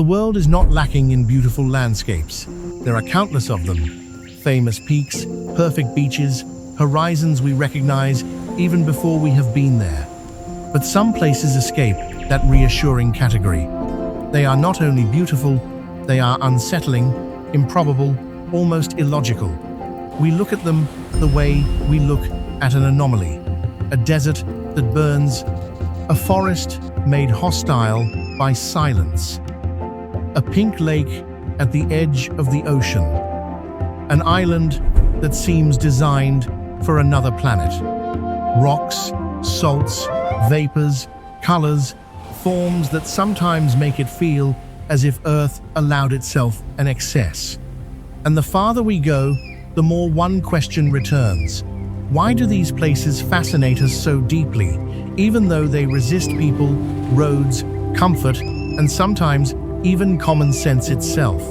The world is not lacking in beautiful landscapes. There are countless of them. Famous peaks, perfect beaches, horizons we recognize even before we have been there. But some places escape that reassuring category. They are not only beautiful, they are unsettling, improbable, almost illogical. We look at them the way we look at an anomaly. A desert that burns, a forest made hostile by silence, a pink lake at the edge of the ocean, an island that seems designed for another planet. Rocks, salts, vapors, colors, forms that sometimes make it feel as if Earth allowed itself an excess. And the farther we go, the more one question returns. Why do these places fascinate us so deeply, even though they resist people, roads, comfort, and sometimes even common sense itself?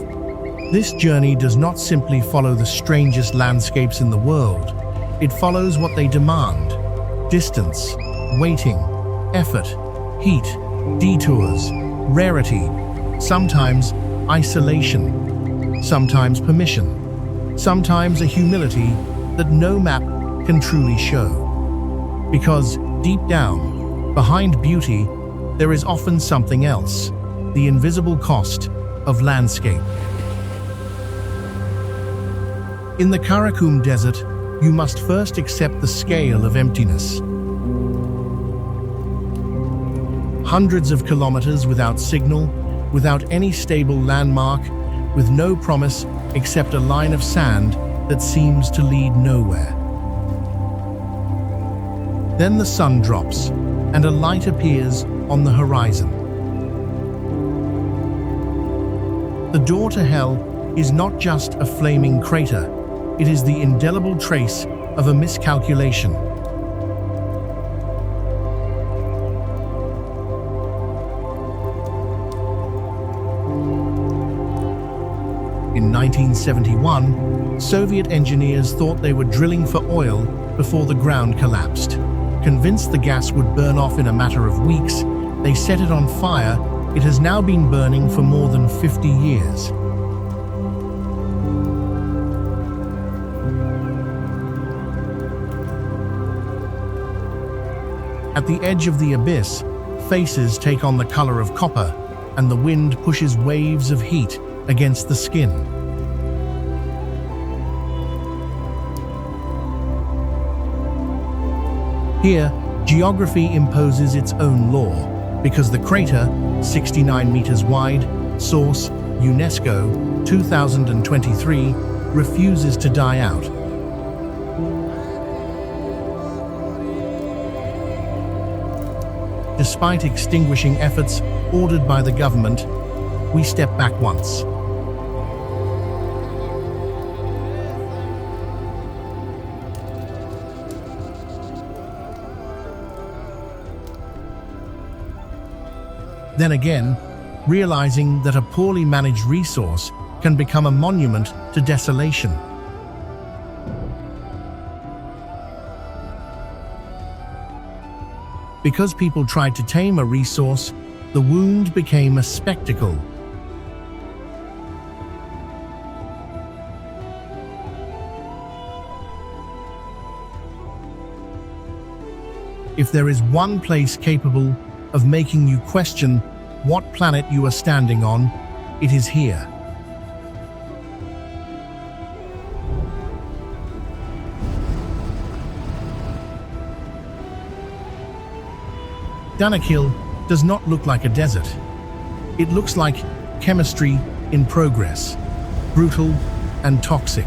This journey does not simply follow the strangest landscapes in the world. It follows what they demand: distance, waiting, effort, heat, detours, rarity, sometimes isolation, sometimes permission, sometimes a humility that no map can truly show. Because deep down, behind beauty, there is often something else: the invisible cost of landscape. In the Karakum Desert, you must first accept the scale of emptiness. Hundreds of kilometers without signal, without any stable landmark, with no promise except a line of sand that seems to lead nowhere. Then the sun drops, and a light appears on the horizon. The door to hell is not just a flaming crater, it is the indelible trace of a miscalculation. In 1971, Soviet engineers thought they were drilling for oil before the ground collapsed. Convinced the gas would burn off in a matter of weeks, they set it on fire. It has now been burning for more than 50 years. At the edge of the abyss, faces take on the color of copper, and the wind pushes waves of heat against the skin. Here, geography imposes its own law, because the crater, 69 meters wide, source, UNESCO, 2023, refuses to die out. Despite extinguishing efforts ordered by the government, we step back once. Then again, realizing that a poorly managed resource can become a monument to desolation. Because people tried to tame a resource, the wound became a spectacle. If there is one place capable of making you question what planet you are standing on, it is here. Danakil does not look like a desert. It looks like chemistry in progress, brutal and toxic.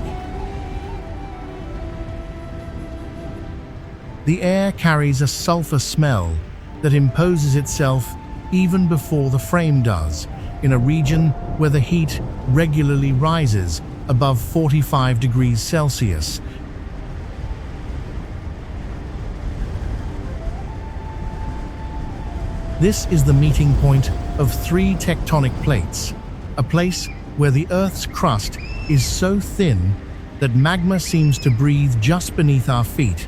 The air carries a sulfur smell that imposes itself even before the frame does, in a region where the heat regularly rises above 45 degrees Celsius. This is the meeting point of three tectonic plates, a place where the Earth's crust is so thin that magma seems to breathe just beneath our feet.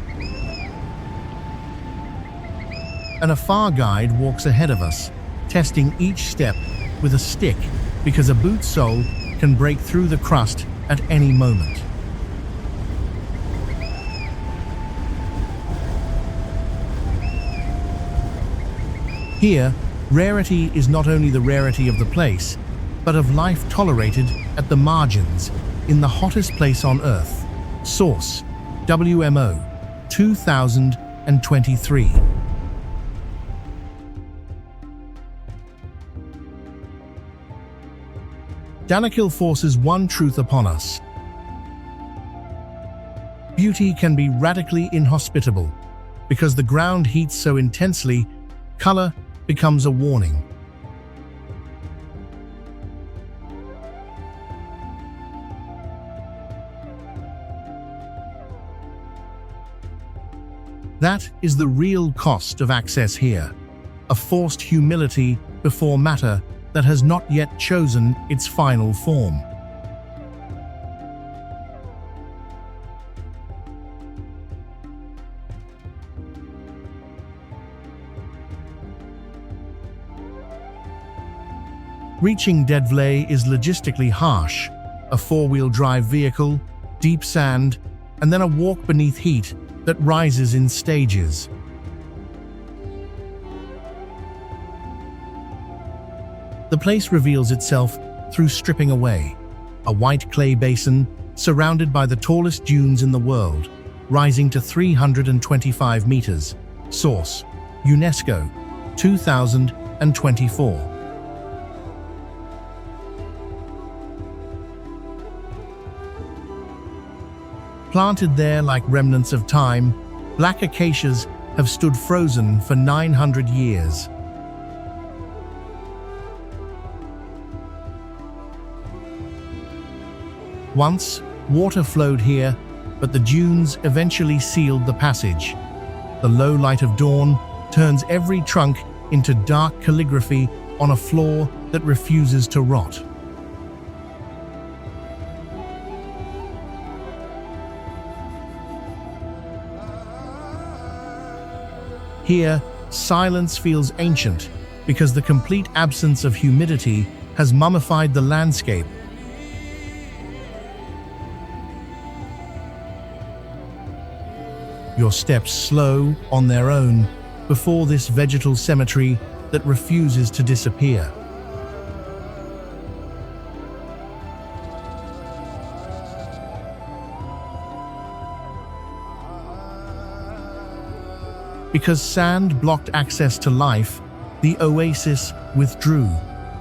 An afar guide walks ahead of us, testing each step with a stick because a boot sole can break through the crust at any moment. Here, rarity is not only the rarity of the place, but of life tolerated at the margins in the hottest place on Earth. Source: WMO 2023. Danakil forces one truth upon us. Beauty can be radically inhospitable. Because the ground heats so intensely, color becomes a warning. That is the real cost of access here, a forced humility before matter that has not yet chosen its final form. Reaching Deadvlay is logistically harsh, a four-wheel drive vehicle, deep sand, and then a walk beneath heat that rises in stages. The place reveals itself through stripping away, a white clay basin surrounded by the tallest dunes in the world, rising to 325 meters. Source: UNESCO 2024. Planted there like remnants of time, black acacias have stood frozen for 900 years. Once, water flowed here, but the dunes eventually sealed the passage. The low light of dawn turns every trunk into dark calligraphy on a floor that refuses to rot. Here, silence feels ancient because the complete absence of humidity has mummified the landscape. Your steps slow on their own before this vegetal cemetery that refuses to disappear. Because sand blocked access to life, the oasis withdrew,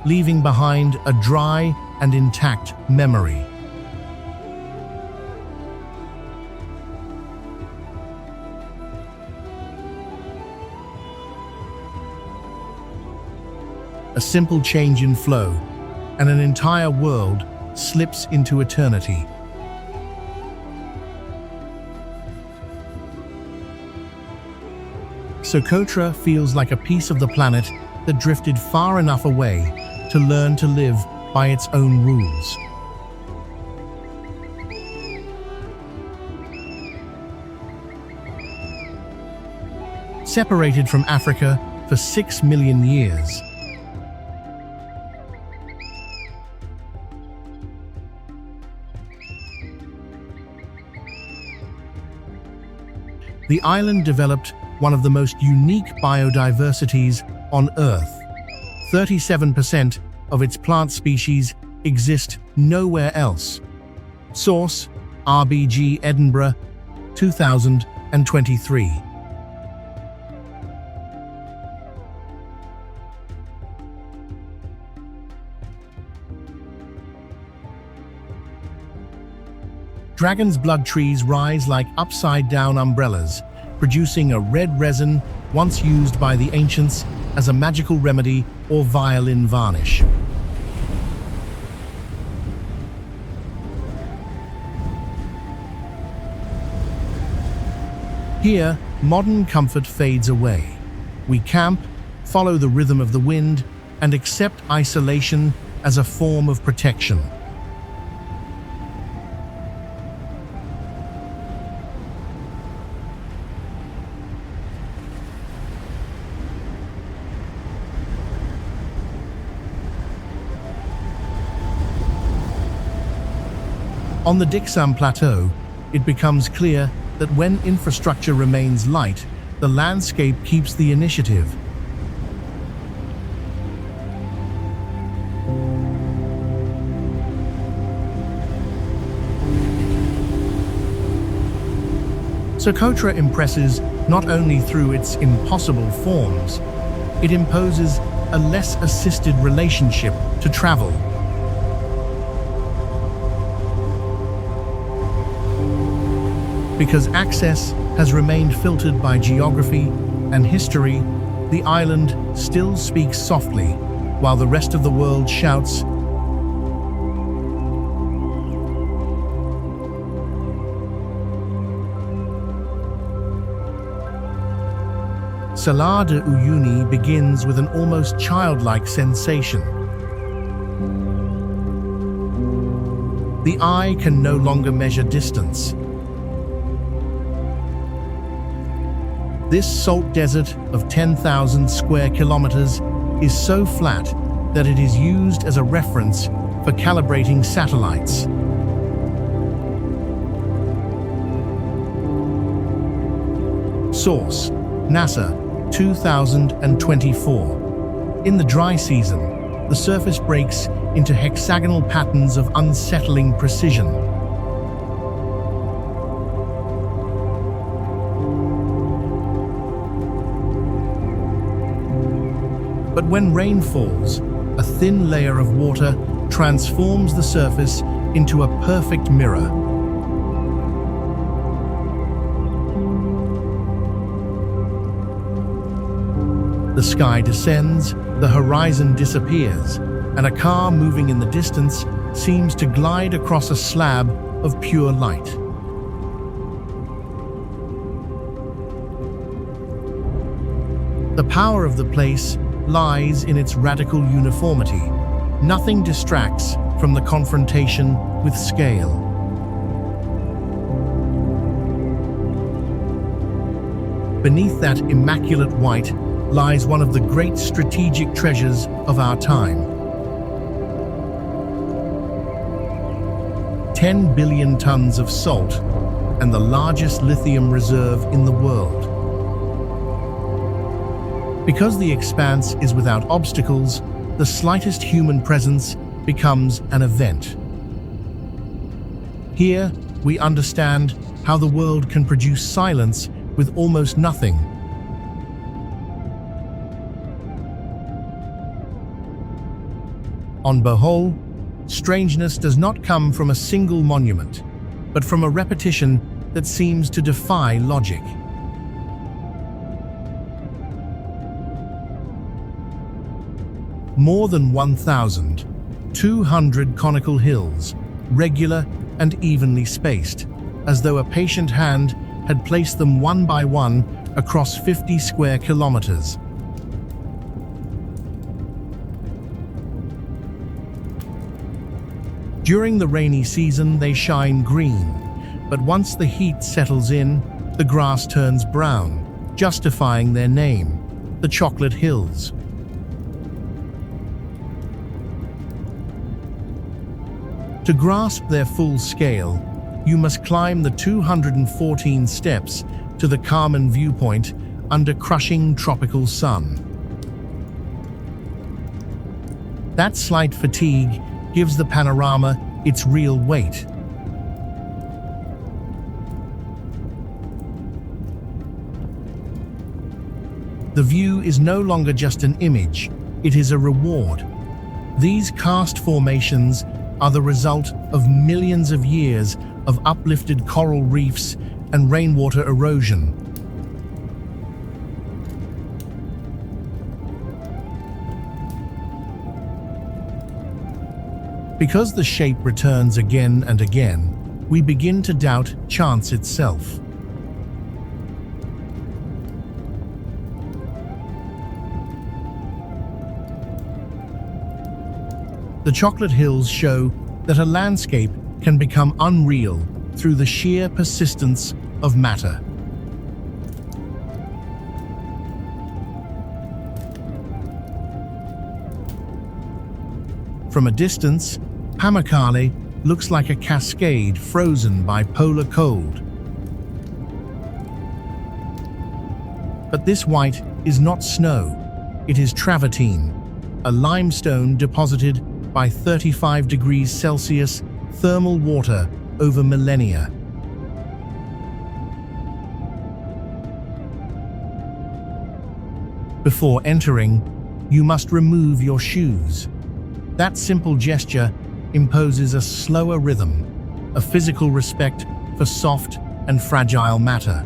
leaving behind a dry and intact memory. A simple change in flow, and an entire world slips into eternity. Socotra feels like a piece of the planet that drifted far enough away to learn to live by its own rules. Separated from Africa for 6 million years, the island developed one of the most unique biodiversities on Earth. 37% of its plant species exist nowhere else. Source: RBG Edinburgh 2023. Dragon's blood trees rise like upside-down umbrellas, producing a red resin once used by the ancients as a magical remedy or violin varnish. Here, modern comfort fades away. We camp, follow the rhythm of the wind, and accept isolation as a form of protection. On the Dixam Plateau, it becomes clear that when infrastructure remains light, the landscape keeps the initiative. Socotra impresses not only through its impossible forms, it imposes a less assisted relationship to travel. Because access has remained filtered by geography and history, the island still speaks softly, while the rest of the world shouts. Salar de Uyuni begins with an almost childlike sensation. The eye can no longer measure distance. This salt desert of 10,000 square kilometers is so flat that it is used as a reference for calibrating satellites. Source: NASA 2024. In the dry season, the surface breaks into hexagonal patterns of unsettling precision. But when rain falls, a thin layer of water transforms the surface into a perfect mirror. The sky descends, the horizon disappears, and a car moving in the distance seems to glide across a slab of pure light. The power of the place lies in its radical uniformity. Nothing distracts from the confrontation with scale. Beneath that immaculate white lies one of the great strategic treasures of our time. 10 billion tons of salt and the largest lithium reserve in the world. Because the expanse is without obstacles, the slightest human presence becomes an event. Here, we understand how the world can produce silence with almost nothing. On Bohol, strangeness does not come from a single monument, but from a repetition that seems to defy logic. More than 1,200 conical hills, regular and evenly spaced, as though a patient hand had placed them one by one across 50 square kilometers. During the rainy season, they shine green, but once the heat settles in, the grass turns brown, justifying their name, the Chocolate Hills. To grasp their full scale, you must climb the 214 steps to the Carmen viewpoint under crushing tropical sun. That slight fatigue gives the panorama its real weight. The view is no longer just an image, it is a reward. These karst formations are the result of millions of years of uplifted coral reefs and rainwater erosion. Because the shape returns again and again, we begin to doubt chance itself. The Chocolate Hills show that a landscape can become unreal through the sheer persistence of matter. From a distance, Pamukkale looks like a cascade frozen by polar cold. But this white is not snow, it is travertine, a limestone deposited by 35 degrees Celsius thermal water over millennia. Before entering, you must remove your shoes. That simple gesture imposes a slower rhythm, a physical respect for soft and fragile matter.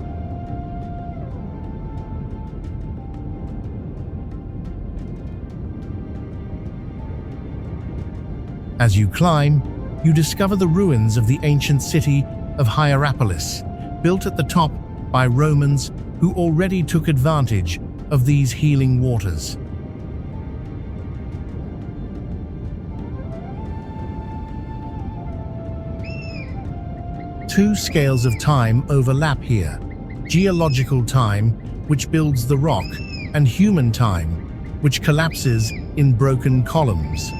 As you climb, you discover the ruins of the ancient city of Hierapolis, built at the top by Romans who already took advantage of these healing waters. Two scales of time overlap here: geological time, which builds the rock, and human time, which collapses in broken columns.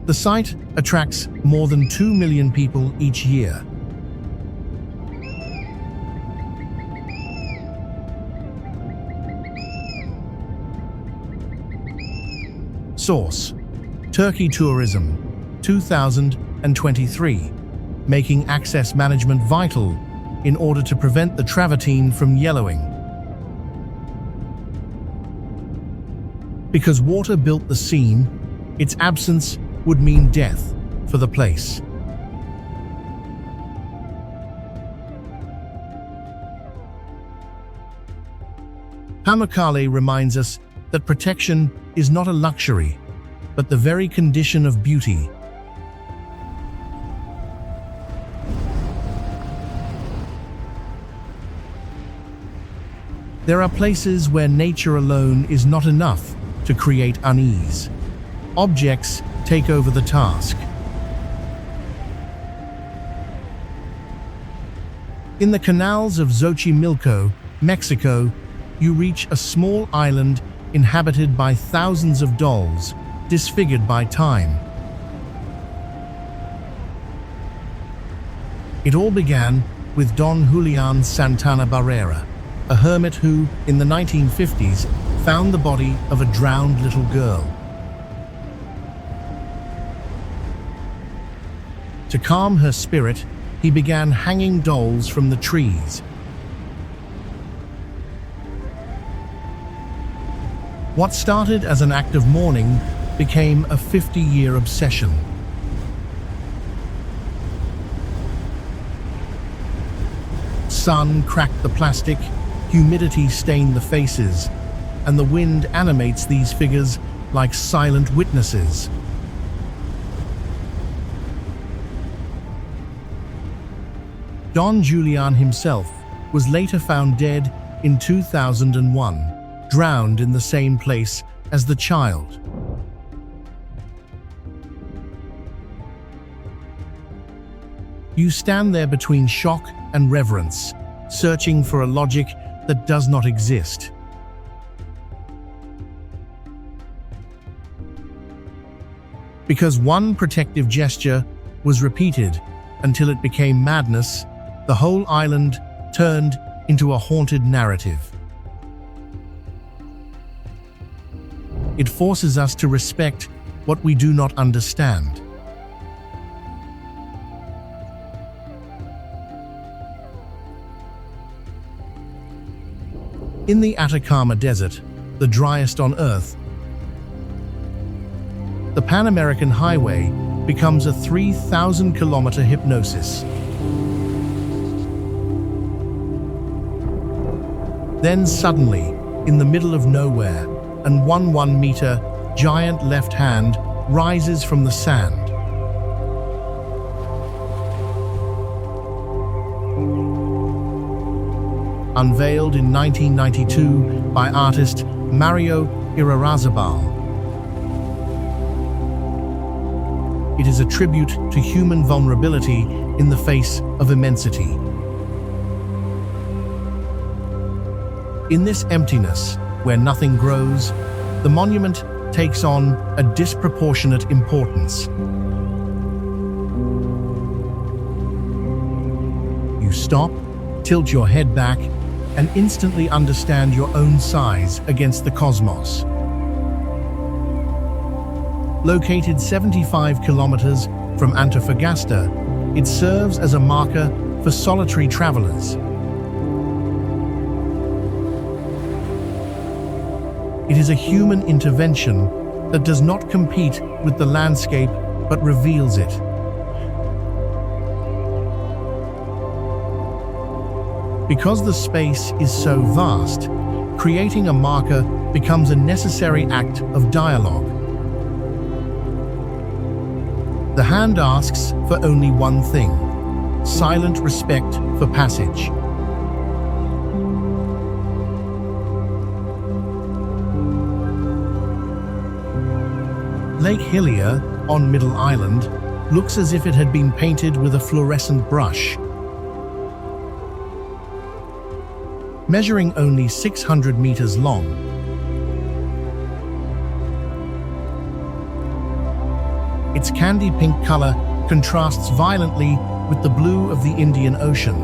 The site attracts more than 2 million people each year. Source: Turkey Tourism, 2023, making access management vital in order to prevent the travertine from yellowing. Because water built the scene, its absence would mean death for the place. Pamukkale reminds us that protection is not a luxury, but the very condition of beauty. There are places where nature alone is not enough to create unease. Objects take over the task. In the canals of Xochimilco, Mexico, you reach a small island inhabited by thousands of dolls, disfigured by time. It all began with Don Julian Santana Barrera, a hermit who, in the 1950s, found the body of a drowned little girl. To calm her spirit, he began hanging dolls from the trees. What started as an act of mourning became a 50-year obsession. Sun cracked the plastic, humidity stained the faces, and the wind animates these figures like silent witnesses. Don Julian himself was later found dead in 2001, drowned in the same place as the child. You stand there between shock and reverence, searching for a logic that does not exist. Because one protective gesture was repeated until it became madness, the whole island turned into a haunted narrative. It forces us to respect what we do not understand. In the Atacama Desert, the driest on Earth, the Pan American Highway becomes a 3,000-kilometer hypnosis. Then suddenly, in the middle of nowhere, an 1-meter giant left hand rises from the sand. Unveiled in 1992 by artist Mario Irarrázaval. It is a tribute to human vulnerability in the face of immensity. In this emptiness, where nothing grows, the monument takes on a disproportionate importance. You stop, tilt your head back, and instantly understand your own size against the cosmos. Located 75 kilometers from Antofagasta, it serves as a marker for solitary travelers. It is a human intervention that does not compete with the landscape but reveals it. Because the space is so vast, creating a marker becomes a necessary act of dialogue. The hand asks for only one thing: silent respect for passage. Lake Hillier, on Middle Island, looks as if it had been painted with a fluorescent brush. Measuring only 600 meters long, its candy pink color contrasts violently with the blue of the Indian Ocean.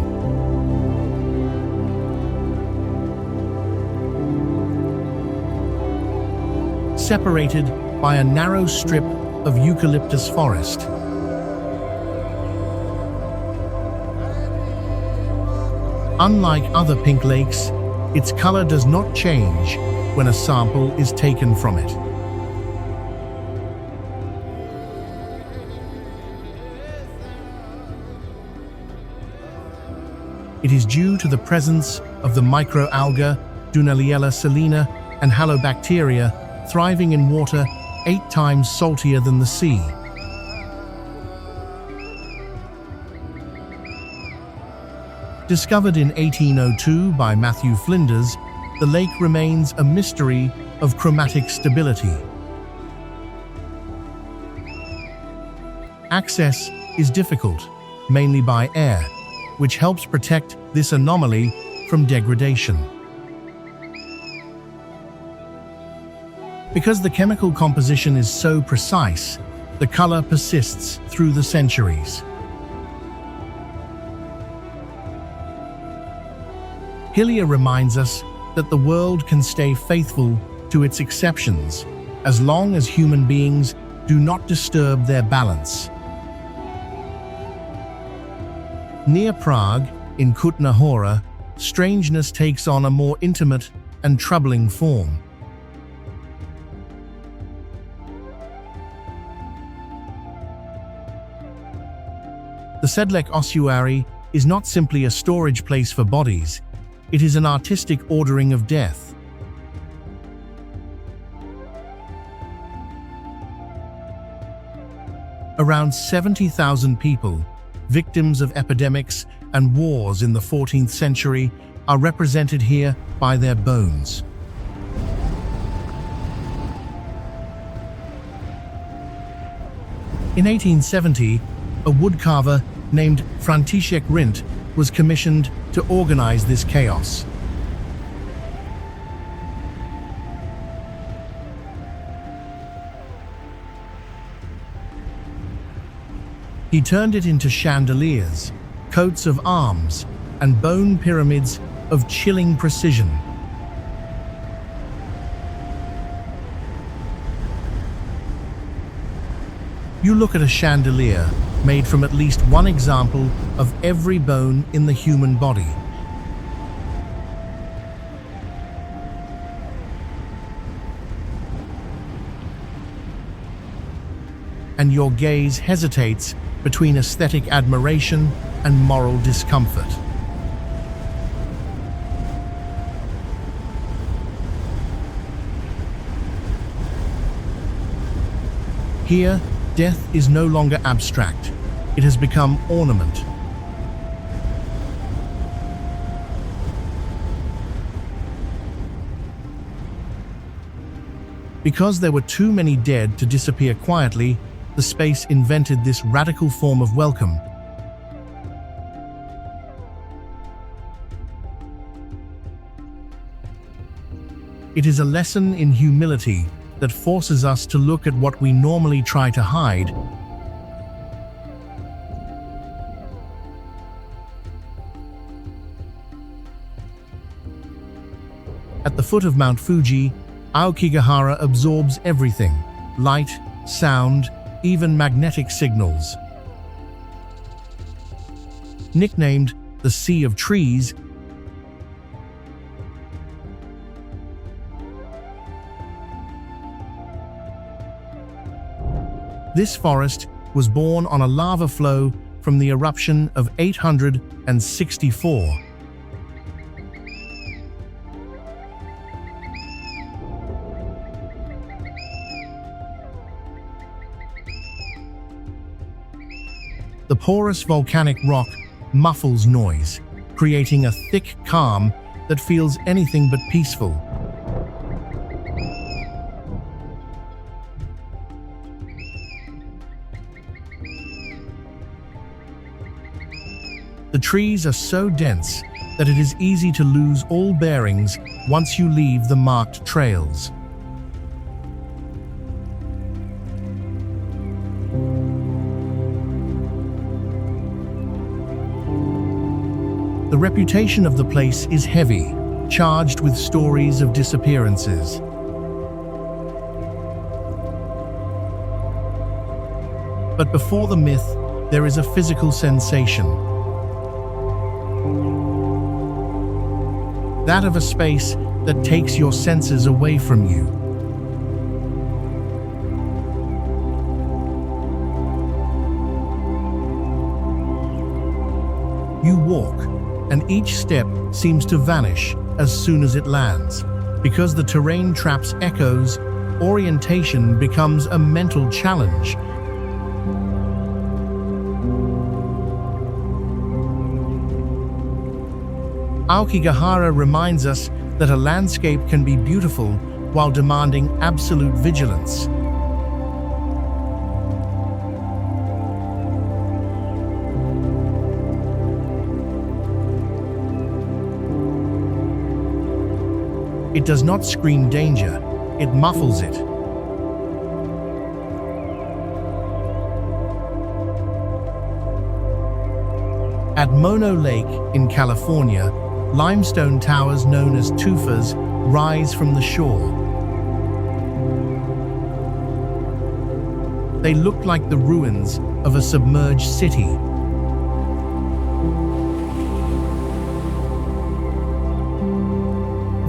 Separated by a narrow strip of eucalyptus forest. Unlike other pink lakes, its color does not change when a sample is taken from it. It is due to the presence of the microalga Dunaliella salina and halobacteria thriving in water 8 times saltier than the sea. Discovered in 1802 by Matthew Flinders, the lake remains a mystery of chromatic stability. Access is difficult, mainly by air, which helps protect this anomaly from degradation. Because the chemical composition is so precise, the color persists through the centuries. Hillier reminds us that the world can stay faithful to its exceptions as long as human beings do not disturb their balance. Near Prague, in Kutna Hora, strangeness takes on a more intimate and troubling form. The Sedlec ossuary is not simply a storage place for bodies, it is an artistic ordering of death. Around 70,000 people, victims of epidemics and wars in the 14th century, are represented here by their bones. In 1870, a woodcarver named František Rint was commissioned to organize this chaos. He turned it into chandeliers, coats of arms, and bone pyramids of chilling precision. You look at a chandelier made from at least one example of every bone in the human body. And your gaze hesitates between aesthetic admiration and moral discomfort. Here, death is no longer abstract. It has become ornament. Because there were too many dead to disappear quietly, the space invented this radical form of welcome. It is a lesson in humility that forces us to look at what we normally try to hide. At the foot of Mount Fuji, Aokigahara absorbs everything: light, sound, even magnetic signals. Nicknamed the Sea of Trees, this forest was born on a lava flow from the eruption of 864. The porous volcanic rock muffles noise, creating a thick calm that feels anything but peaceful. The trees are so dense that it is easy to lose all bearings once you leave the marked trails. The reputation of the place is heavy, charged with stories of disappearances. But before the myth, there is a physical sensation. That of a space that takes your senses away from you. You walk, and each step seems to vanish as soon as it lands. Because the terrain traps echoes, orientation becomes a mental challenge. Aokigahara reminds us that a landscape can be beautiful while demanding absolute vigilance. It does not scream danger, it muffles it. At Mono Lake in California, limestone towers known as tufas rise from the shore. They look like the ruins of a submerged city.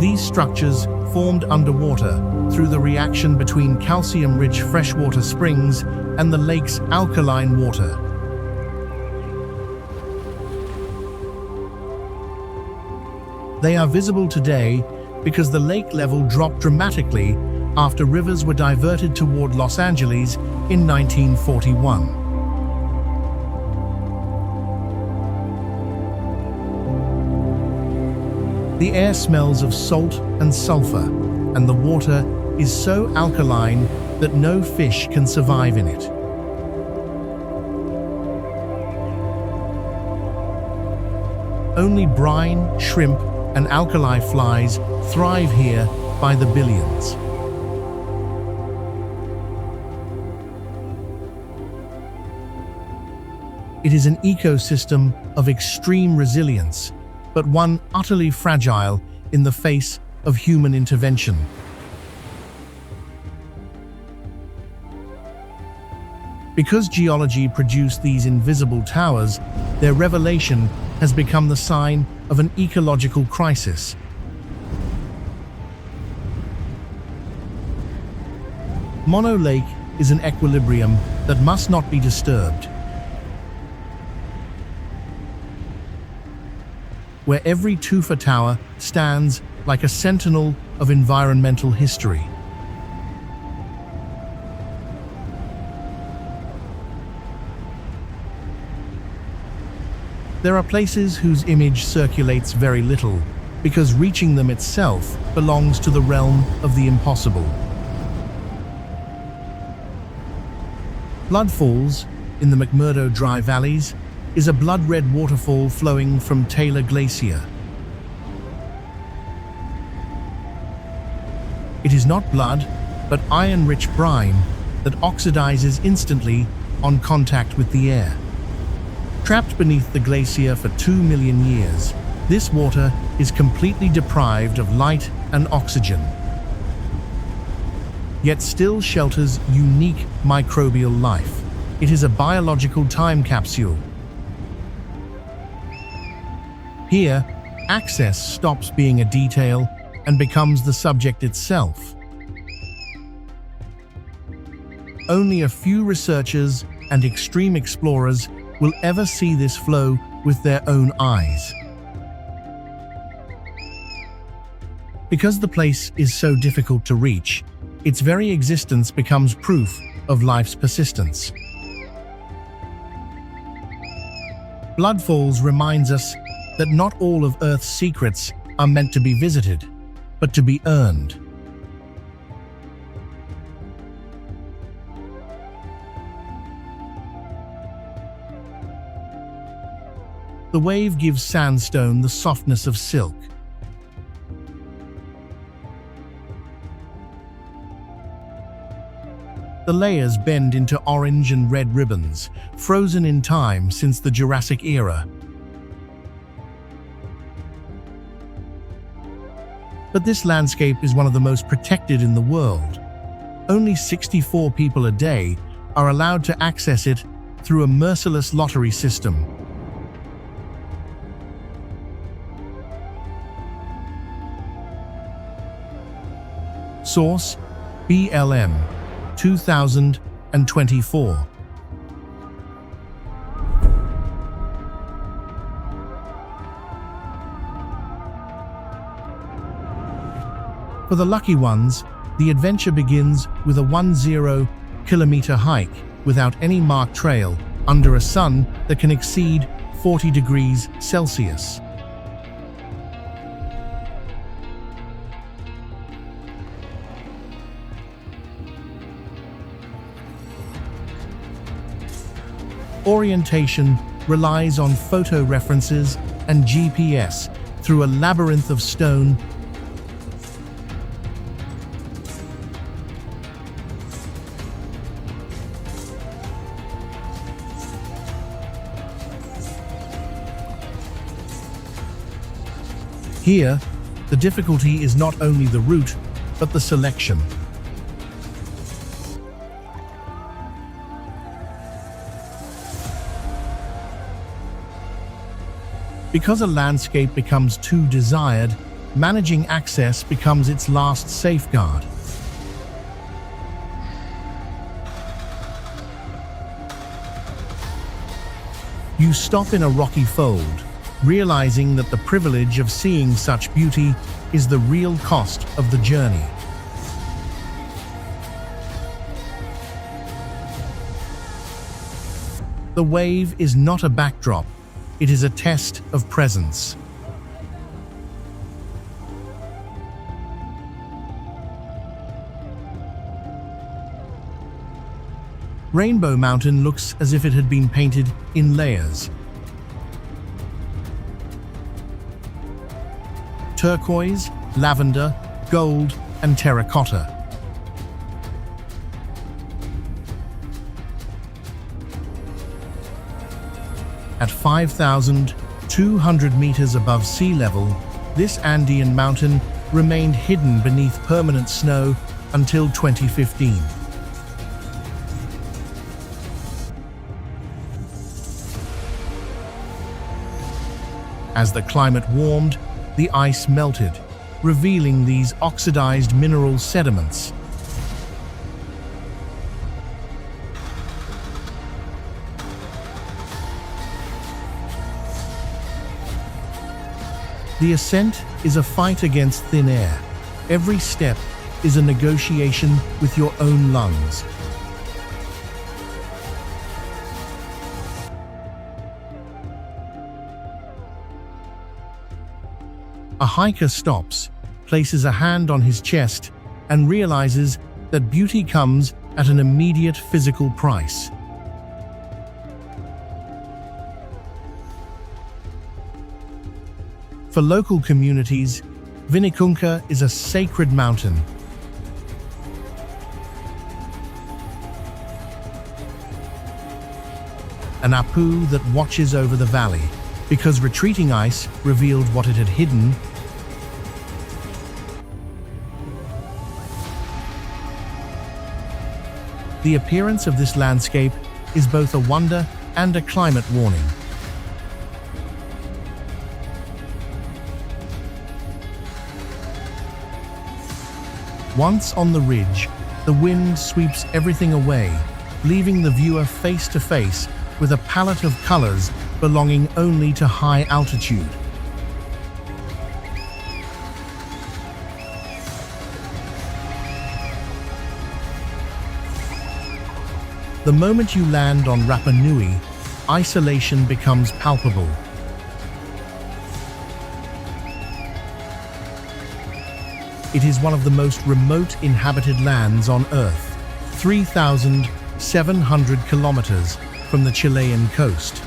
These structures formed underwater through the reaction between calcium-rich freshwater springs and the lake's alkaline water. They are visible today because the lake level dropped dramatically after rivers were diverted toward Los Angeles in 1941. The air smells of salt and sulfur, and the water is so alkaline that no fish can survive in it. Only brine, shrimp, and alkali flies thrive here by the billions. It is an ecosystem of extreme resilience, but one utterly fragile in the face of human intervention. Because geology produced these invisible towers, their revelation has become the sign of an ecological crisis. Mono Lake is an equilibrium that must not be disturbed, where every tufa tower stands like a sentinel of environmental history. There are places whose image circulates very little, because reaching them itself belongs to the realm of the impossible. Blood Falls, in the McMurdo Dry Valleys, is a blood-red waterfall flowing from Taylor Glacier. It is not blood, but iron-rich brine that oxidizes instantly on contact with the air. Trapped beneath the glacier for 2 million years, this water is completely deprived of light and oxygen, yet still shelters unique microbial life. It is a biological time capsule. Here, access stops being a detail and becomes the subject itself. Only a few researchers and extreme explorers will ever see this flow with their own eyes. Because the place is so difficult to reach, its very existence becomes proof of life's persistence. Bloodfalls reminds us that not all of Earth's secrets are meant to be visited, but to be earned. The wave gives sandstone the softness of silk. The layers bend into orange and red ribbons, frozen in time since the Jurassic era. But this landscape is one of the most protected in the world. Only 64 people a day are allowed to access it through a merciless lottery system. Source: BLM 2024. For the lucky ones, the adventure begins with a 10-kilometer hike without any marked trail under a sun that can exceed 40 degrees Celsius. Orientation relies on photo references and GPS through a labyrinth of stone. Here, the difficulty is not only the route, but the selection. Because a landscape becomes too desired, managing access becomes its last safeguard. You stop in a rocky fold, realizing that the privilege of seeing such beauty is the real cost of the journey. The wave is not a backdrop, it is a test of presence. Rainbow Mountain looks as if it had been painted in layers. Turquoise, lavender, gold, and terracotta. At 5,200 meters above sea level, this Andean mountain remained hidden beneath permanent snow until 2015. As the climate warmed, the ice melted, revealing these oxidized mineral sediments. The ascent is a fight against thin air. Every step is a negotiation with your own lungs. A hiker stops, places a hand on his chest, and realizes that beauty comes at an immediate physical price. For local communities, Vinicunca is a sacred mountain. an Apu that watches over the valley, because retreating ice revealed what it had hidden. The appearance of this landscape is both a wonder and a climate warning. Once on the ridge, the wind sweeps everything away, leaving the viewer face to face with a palette of colors belonging only to high altitude. The moment you land on Rapa Nui, isolation becomes palpable. It is one of the most remote inhabited lands on Earth, 3,700 kilometers from the Chilean coast.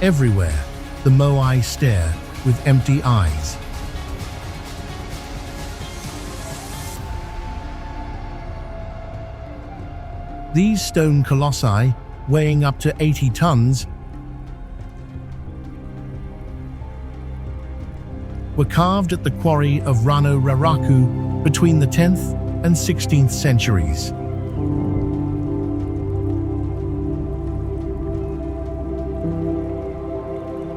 Everywhere, the Moai stare with empty eyes. These stone colossi, weighing up to 80 tons, were carved at the quarry of Rano Raraku between the 10th and 16th centuries.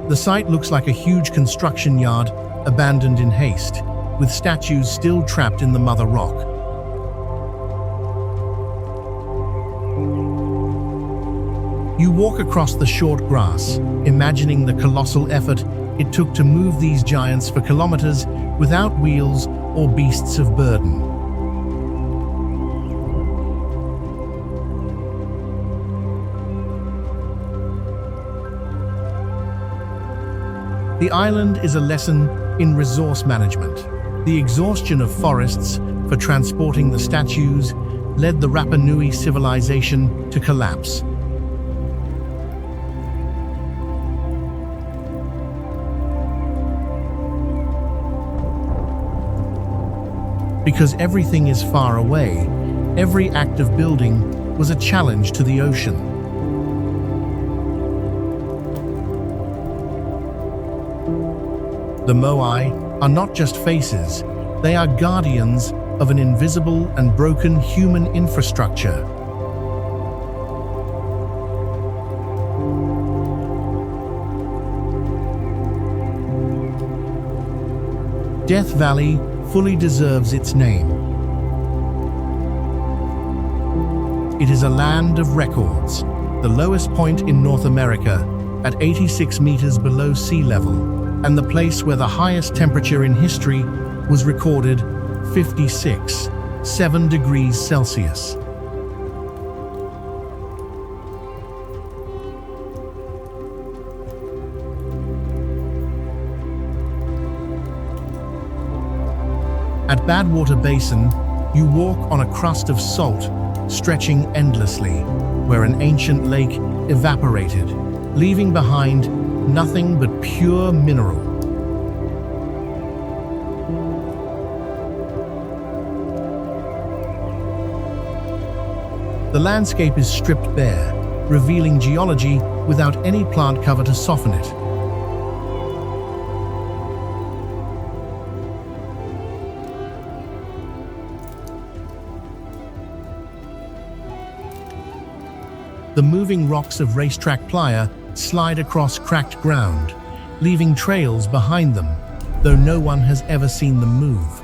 The site looks like a huge construction yard abandoned in haste, with statues still trapped in the mother rock. You walk across the short grass, imagining the colossal effort it took to move these giants for kilometers without wheels or beasts of burden. The island is a lesson in resource management. The exhaustion of forests for transporting the statues led the Rapa Nui civilization to collapse. Because everything is far away, every act of building was a challenge to the ocean. The Moai are not just faces, they are guardians of an invisible and broken human infrastructure. Death Valley fully deserves its name. It is a land of records, the lowest point in North America at 86 meters below sea level, and the place where the highest temperature in history was recorded 56.7 degrees Celsius. At Badwater Basin, you walk on a crust of salt stretching endlessly, where an ancient lake evaporated, leaving behind nothing but pure mineral. The landscape is stripped bare, revealing geology without any plant cover to soften it. The moving rocks of Racetrack Playa slide across cracked ground, leaving trails behind them, though no one has ever seen them move.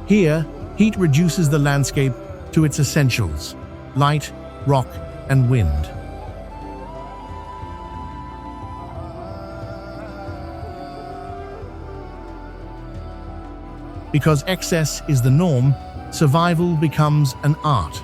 Here, heat reduces the landscape to its essentials: light, rock, and wind. Because excess is the norm, survival becomes an art.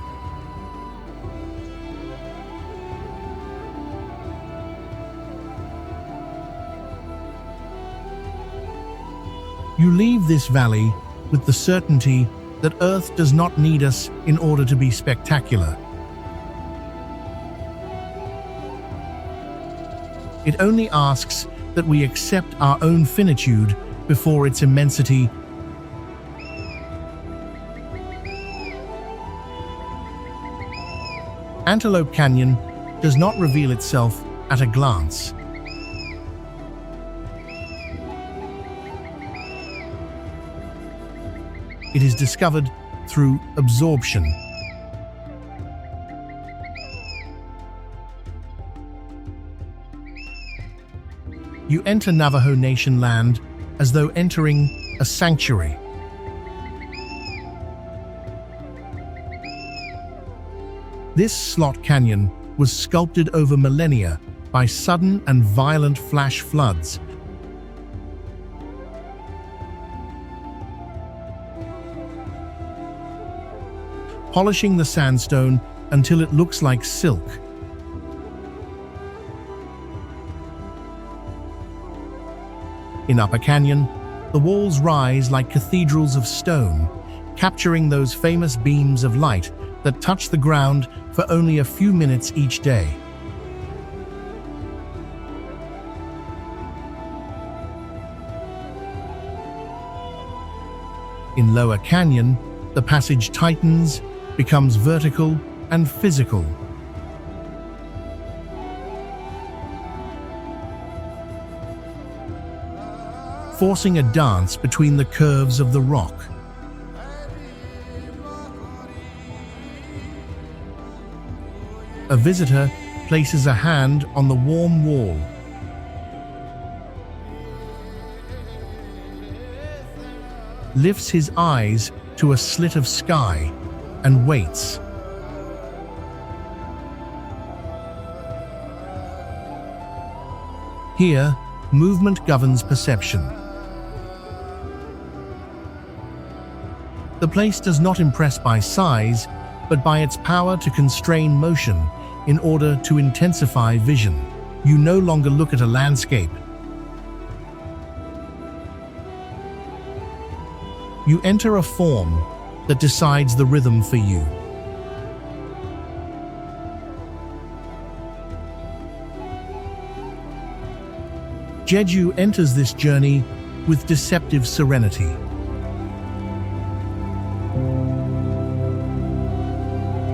You leave this valley with the certainty that Earth does not need us in order to be spectacular. It only asks that we accept our own finitude before its immensity. Antelope Canyon does not reveal itself at a glance. It is discovered through absorption. You enter Navajo Nation land as though entering a sanctuary. This slot canyon was sculpted over millennia by sudden and violent flash floods. Polishing the sandstone until it looks like silk. In Upper Canyon, the walls rise like cathedrals of stone, capturing those famous beams of light that touch the ground for only a few minutes each day. In Lower Canyon, the passage tightens, becomes vertical and physical. Forcing a dance between the curves of the rock. A visitor places a hand on the warm wall. Lifts his eyes to a slit of sky and waits. Here, movement governs perception. The place does not impress by size, but by its power to constrain motion in order to intensify vision. You no longer look at a landscape. You enter a form that decides the rhythm for you. Jeju enters this journey with deceptive serenity.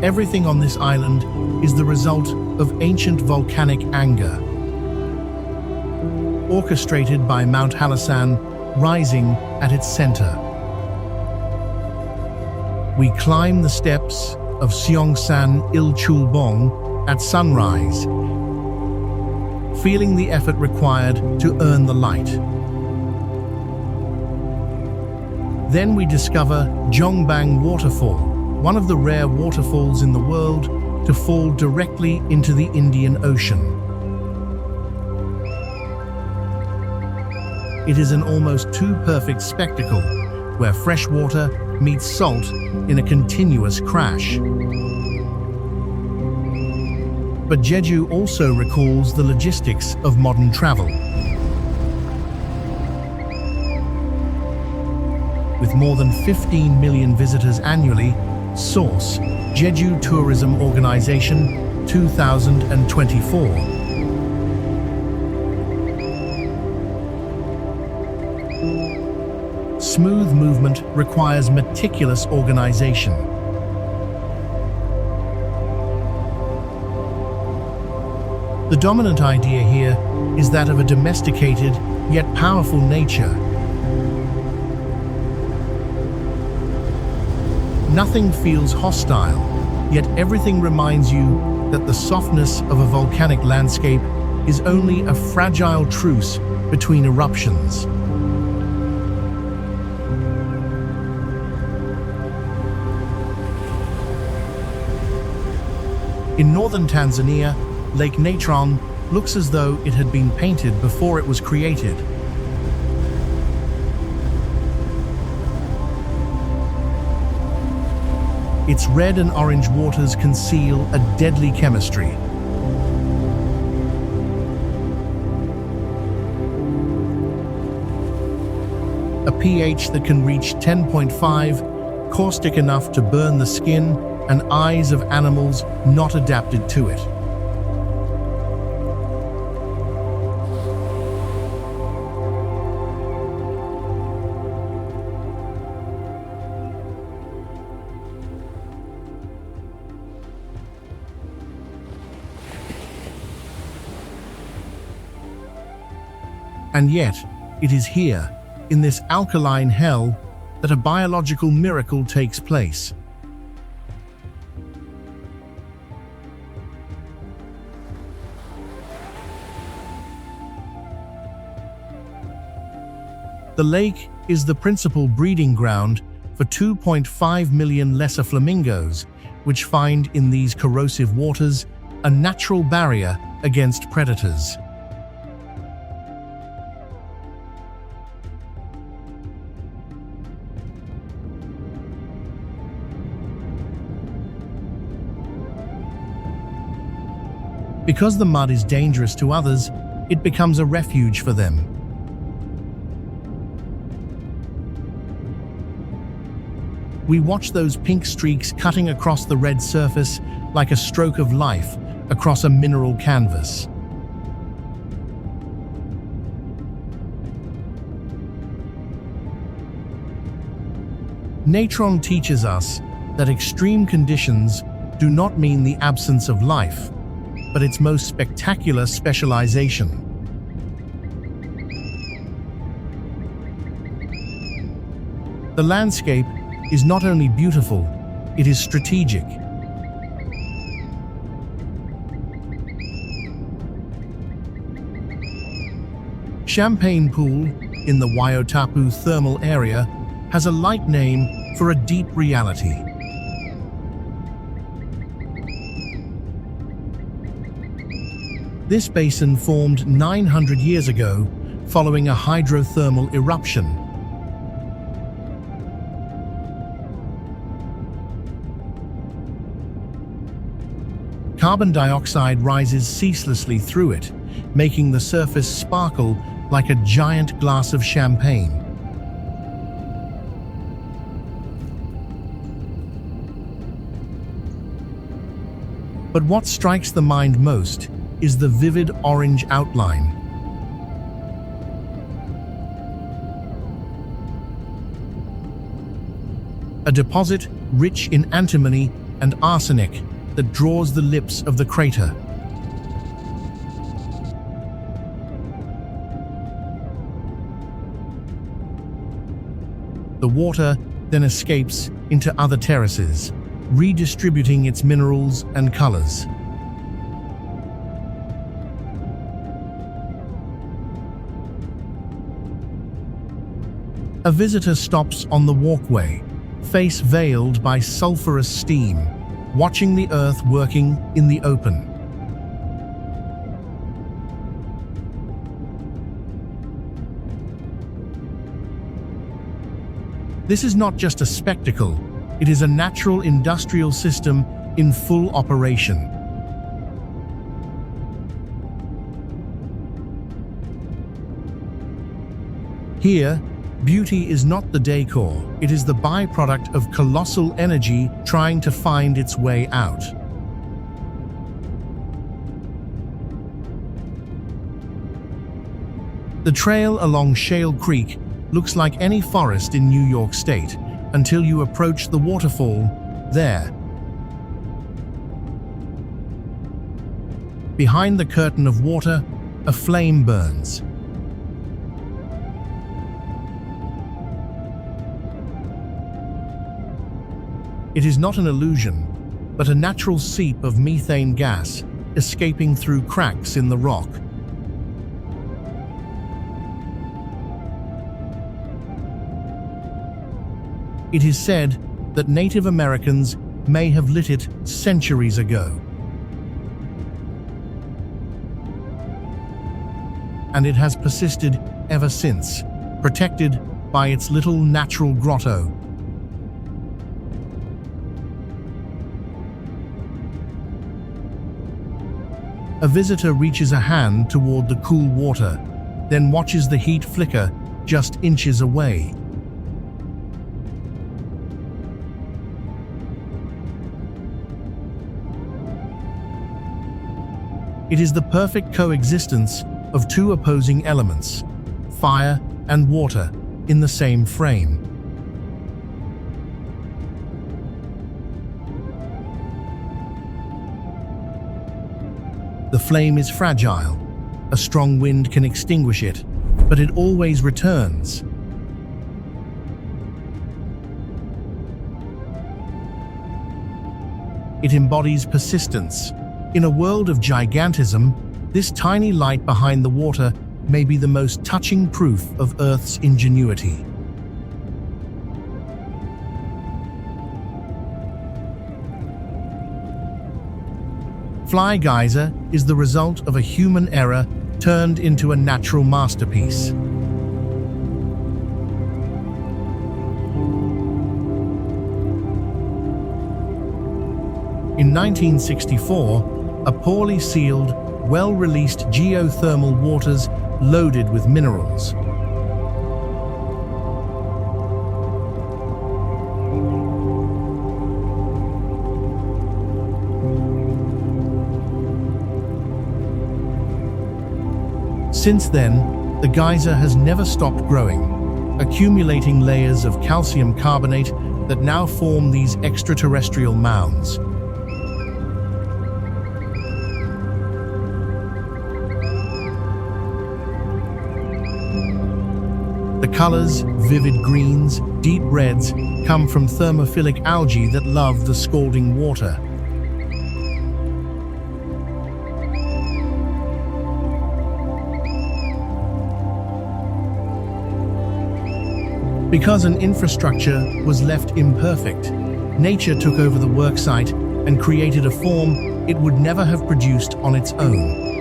Everything on this island is the result of ancient volcanic anger, orchestrated by Mount Halasan rising at its center. We climb the steps of Seongsan Ilchulbong at sunrise, feeling the effort required to earn the light. Then we discover Jongbang Waterfall, one of the rare waterfalls in the world to fall directly into the Indian Ocean. It is an almost too perfect spectacle, where fresh water meets salt in a continuous crash. But Jeju also recalls the logistics of modern travel. With more than 15 million visitors annually, Source: Jeju Tourism Organization, 2024. Smooth movement requires meticulous organization. The dominant idea here is that of a domesticated yet powerful nature. Nothing feels hostile, yet everything reminds you that the softness of a volcanic landscape is only a fragile truce between eruptions. In northern Tanzania, Lake Natron looks as though it had been painted before it was created. Its red and orange waters conceal a deadly chemistry. A pH that can reach 10.5 caustic enough to burn the skin and eyes of animals not adapted to it. And yet, it is here, in this alkaline hell, that a biological miracle takes place. The lake is the principal breeding ground for 2.5 million lesser flamingos, which find in these corrosive waters a natural barrier against predators. Because the mud is dangerous to others, it becomes a refuge for them. We watch those pink streaks cutting across the red surface like a stroke of life across a mineral canvas. Natron teaches us that extreme conditions do not mean the absence of life, but its most spectacular specialization. The landscape is not only beautiful, it is strategic. Champagne Pool, in the Waiatapu thermal area, has a light name for a deep reality. This basin formed 900 years ago following a hydrothermal eruption. Carbon dioxide rises ceaselessly through it, making the surface sparkle like a giant glass of champagne. But what strikes the mind most is the vivid orange outline. A deposit rich in antimony and arsenic that draws the lips of the crater. The water then escapes into other terraces, redistributing its minerals and colors. A visitor stops on the walkway, face veiled by sulfurous steam, watching the earth working in the open. This is not just a spectacle, it is a natural industrial system in full operation. Here, beauty is not the decor, it is the byproduct of colossal energy trying to find its way out. The trail along Shale Creek looks like any forest in New York State until you approach the waterfall there. Behind the curtain of water, a flame burns. It is not an illusion, but a natural seep of methane gas escaping through cracks in the rock. It is said that Native Americans may have lit it centuries ago. And it has persisted ever since, protected by its little natural grotto. A visitor reaches a hand toward the cool water, then watches the heat flicker just inches away. It is the perfect coexistence of two opposing elements, fire and water, in the same frame. The flame is fragile. A strong wind can extinguish it, but it always returns. It embodies persistence. In a world of gigantism, this tiny light behind the water may be the most touching proof of Earth's ingenuity. Fly Geyser is the result of a human error turned into a natural masterpiece. In 1964, a poorly sealed, well-released geothermal waters loaded with minerals. Since then, the geyser has never stopped growing, accumulating layers of calcium carbonate that now form these extraterrestrial mounds. The colors, vivid greens, deep reds, come from thermophilic algae that love the scalding water. Because an infrastructure was left imperfect, nature took over the worksite and created a form it would never have produced on its own.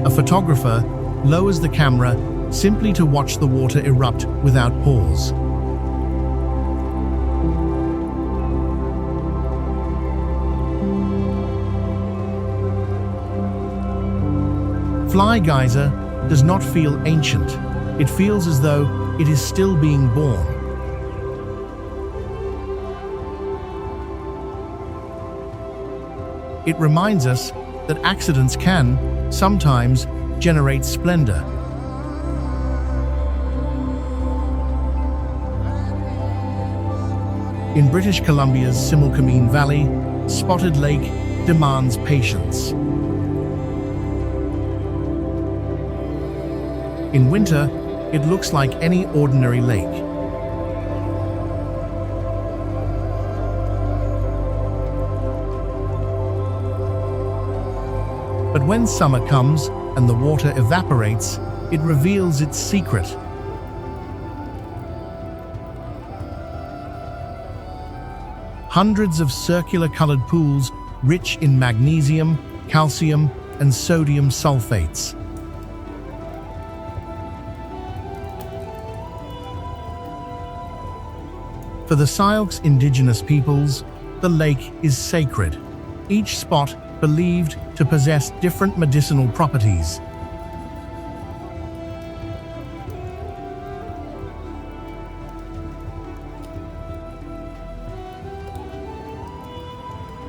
A photographer lowers the camera simply to watch the water erupt without pause. Fly Geyser does not feel ancient. It feels as though it is still being born. It reminds us that accidents can, sometimes, generate splendor. In British Columbia's Similkameen Valley, Spotted Lake demands patience. In winter, it looks like any ordinary lake. But when summer comes and the water evaporates, it reveals its secret. Hundreds of circular-colored pools rich in magnesium, calcium, and sodium sulfates. For the Syilx indigenous peoples, the lake is sacred, each spot believed to possess different medicinal properties.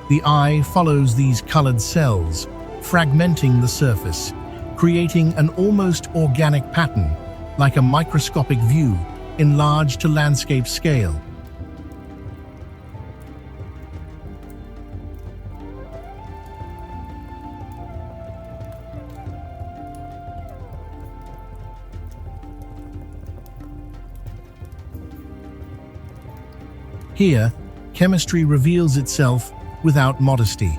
The eye follows these colored cells, fragmenting the surface, creating an almost organic pattern, like a microscopic view, enlarged to landscape scale. Here, chemistry reveals itself without modesty.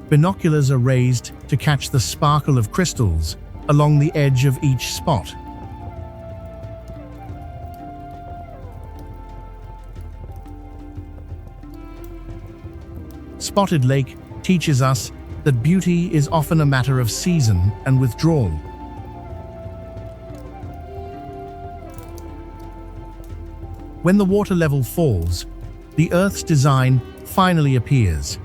Binoculars are raised to catch the sparkle of crystals along the edge of each spot. Spotted Lake teaches us that beauty is often a matter of season and withdrawal. When the water level falls, the Earth's design finally appears.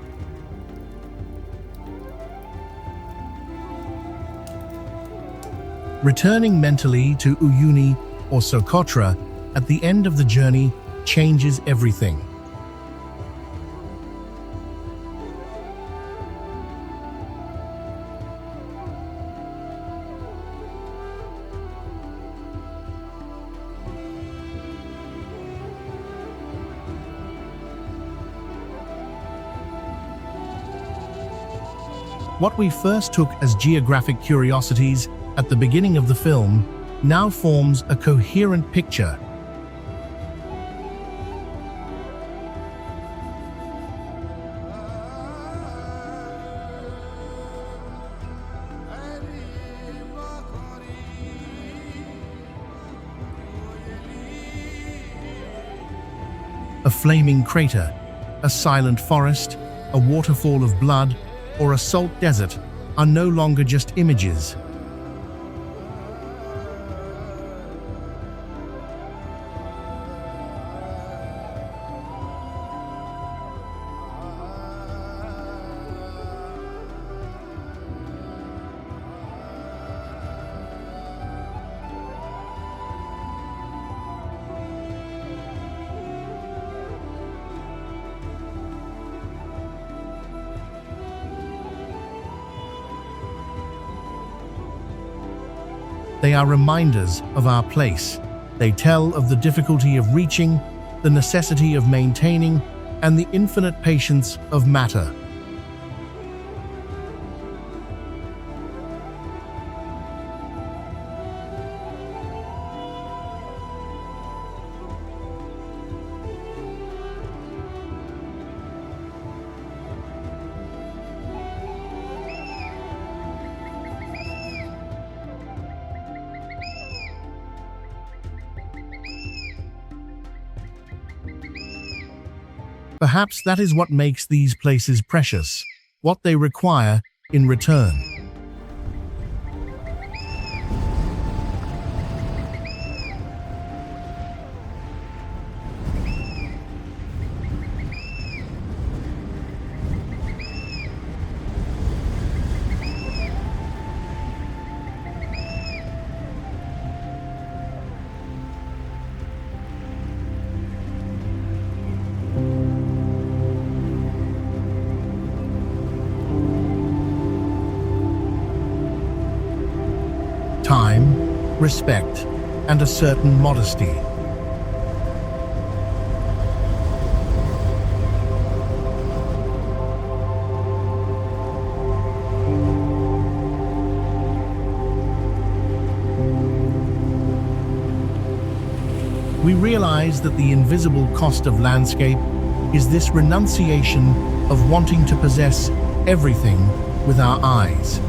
Returning mentally to Uyuni or Socotra at the end of the journey changes everything. What we first took as geographic curiosities at the beginning of the film now forms a coherent picture. A flaming crater, a silent forest, a waterfall of blood, or a salt desert are no longer just images. They are reminders of our place. They tell of the difficulty of reaching, the necessity of maintaining, and the infinite patience of matter. Perhaps that is what makes these places precious, what they require in return. Time, respect, and a certain modesty. We realize that the invisible cost of landscape is this renunciation of wanting to possess everything with our eyes.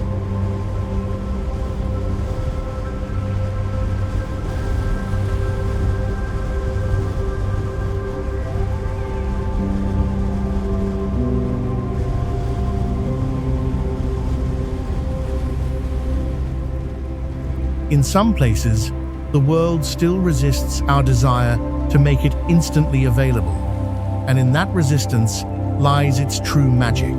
In some places, the world still resists our desire to make it instantly available, and in that resistance lies its true magic.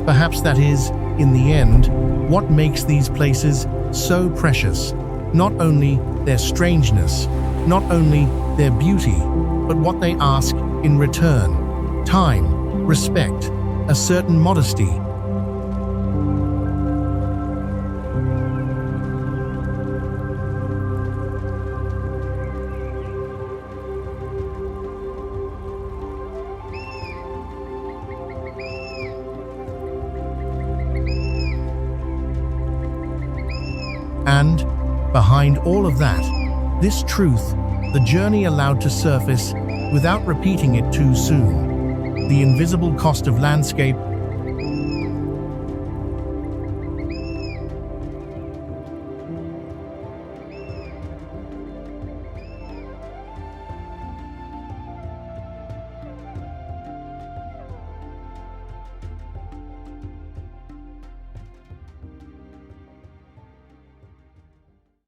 Perhaps that is, in the end, what makes these places so precious. Not only their strangeness, not only their beauty, but what they ask in return: time, respect, a certain modesty. And, behind all of that, this truth, the journey allowed to surface without repeating it too soon. The invisible cost of landscape